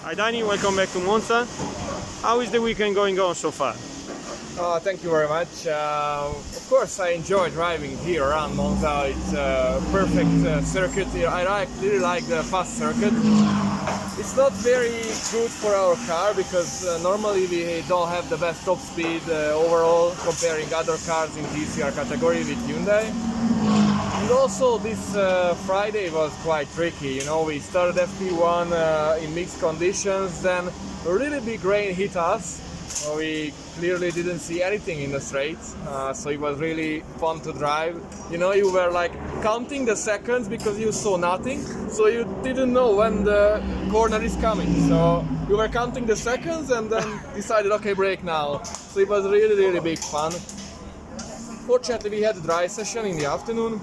Hi Dani, welcome back to Monza. How is the weekend going on so far? Thank you very much. Of course, I enjoy driving here around Monza. It's a perfect circuit here. I really like the fast circuit. It's not very good for our car because normally we don't have the best top speed overall comparing other cars in TCR category with Hyundai. And also this Friday was quite tricky. You know, we started FP1 in mixed conditions, then a really big rain hit us. We clearly didn't see anything in the straights, so it was really fun to drive. You know, you were like counting the seconds because you saw nothing, so you didn't know when the corner is coming. So you were counting the seconds and then decided, okay, brake now. So it was really big fun. Fortunately, we had a dry session in the afternoon.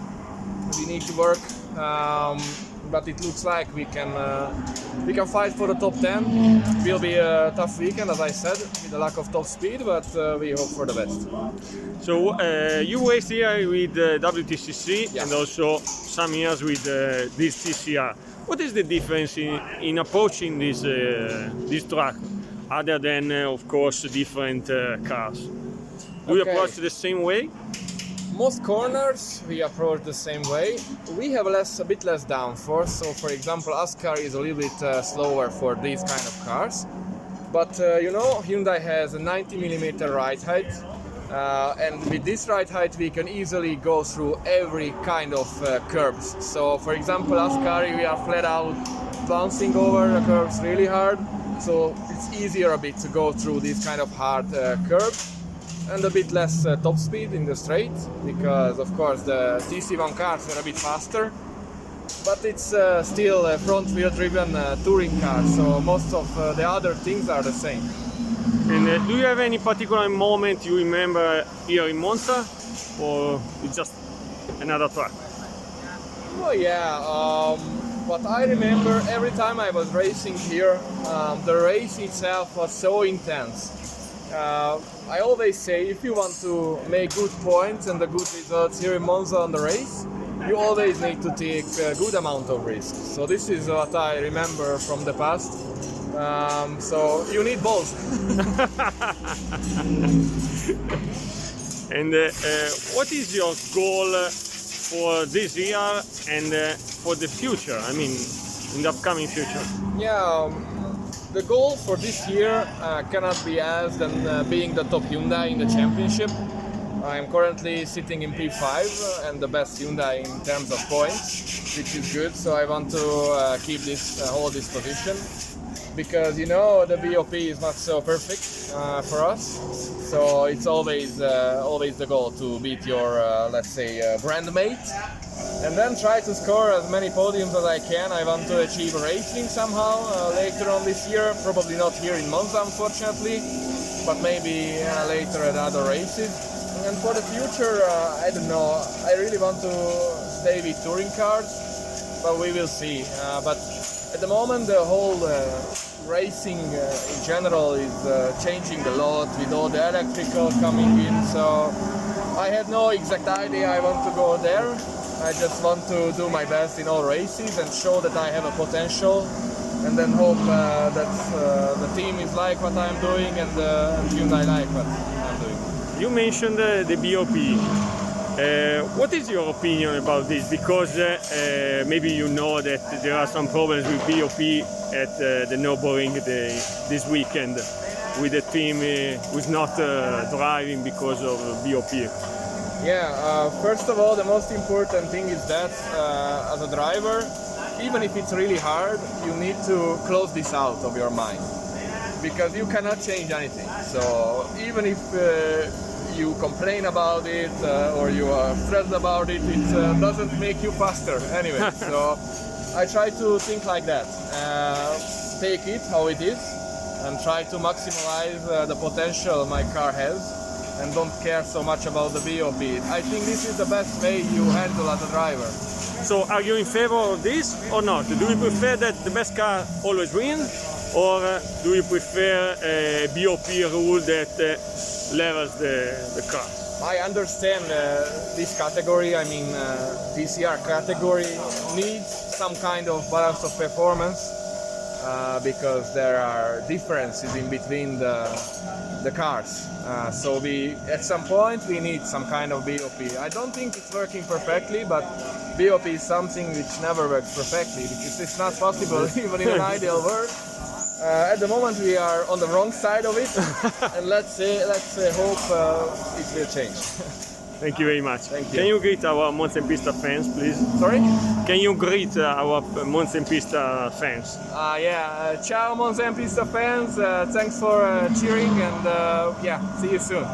We need to work, but it looks like we can fight for the top 10. It will be a tough weekend, as I said, with a lack of top speed, but we hope for the best. So you raced here with WTCC Yeah. and also some years with this TCR. What is the difference in approaching this track, other than, of course, different cars? Do you Okay. approach the same way? Most corners we approach the same way. We have a bit less downforce. So, for example, Ascar is a little bit slower for these kind of cars. But you know, Hyundai has a 90mm ride height, and with this ride height we can easily go through every kind of curbs. So, for example, Ascari we are flat out bouncing over the curbs really hard. So it's easier a bit to go through these kind of hard curbs. And a bit less top speed in the straight, because of course the TC1 cars are a bit faster, but it's still a front wheel driven touring car, so most of the other things are the same. And do you have any particular moment you remember here in Monza, or it's just another track? Oh yeah, what I remember every time I was racing here, the race itself was so intense. I always say, if you want to make good points and the good results here in Monza on the race, you always need to take a good amount of risk. So this is what I remember from the past. So you need both. And what is your goal for this year and for the future? I mean, in the upcoming future? Yeah. The goal for this year cannot be else than being the top Hyundai in the championship. I'm currently sitting in P5 and the best Hyundai in terms of points, which is good. So I want to keep hold this position, because you know the BOP is not so perfect for us. So it's always the goal to beat your let's say brand mate. And then try to score as many podiums as I can. I want to achieve racing somehow later on this year. Probably not here in Monza, unfortunately, but maybe later at other races. And for the future, I don't know. I really want to stay with touring cars, but we will see. But at the moment, the whole racing in general is changing a lot with all the electrical coming in. So I had no exact idea I want to go there. I just want to do my best in all races and show that I have a potential, and then hope that the team is like what I'm doing and Hyundai like what I'm doing. You mentioned the BOP. What is your opinion about this? Because maybe you know that there are some problems with BOP at the Nürburgring this weekend, with the team who's not driving because of BOP. Yeah, first of all, the most important thing is that as a driver, even if it's really hard, you need to close this out of your mind, because you cannot change anything. So even if you complain about it or you are stressed about it, it doesn't make you faster anyway. So I try to think like that. Take it how it is and try to maximize the potential my car has, and don't care so much about the BOP. I think this is the best way you handle as a driver. So are you in favor of this or not? Do you prefer that the best car always wins, or do you prefer a BOP rule that levels the car? I understand this category, I mean TCR category, needs some kind of balance of performance. because there are differences in between the cars. So at some point we need some kind of BOP. I don't think it's working perfectly, but BOP is something which never works perfectly because it's not possible even in an ideal world. At the moment we are on the wrong side of it, and let's hope it will change. Thank you very much. Thank you. Can you greet our Monza in Pista fans, please? Sorry? Can you greet our Monza in Pista fans? Ciao Monza in Pista fans, thanks for cheering, and see you soon.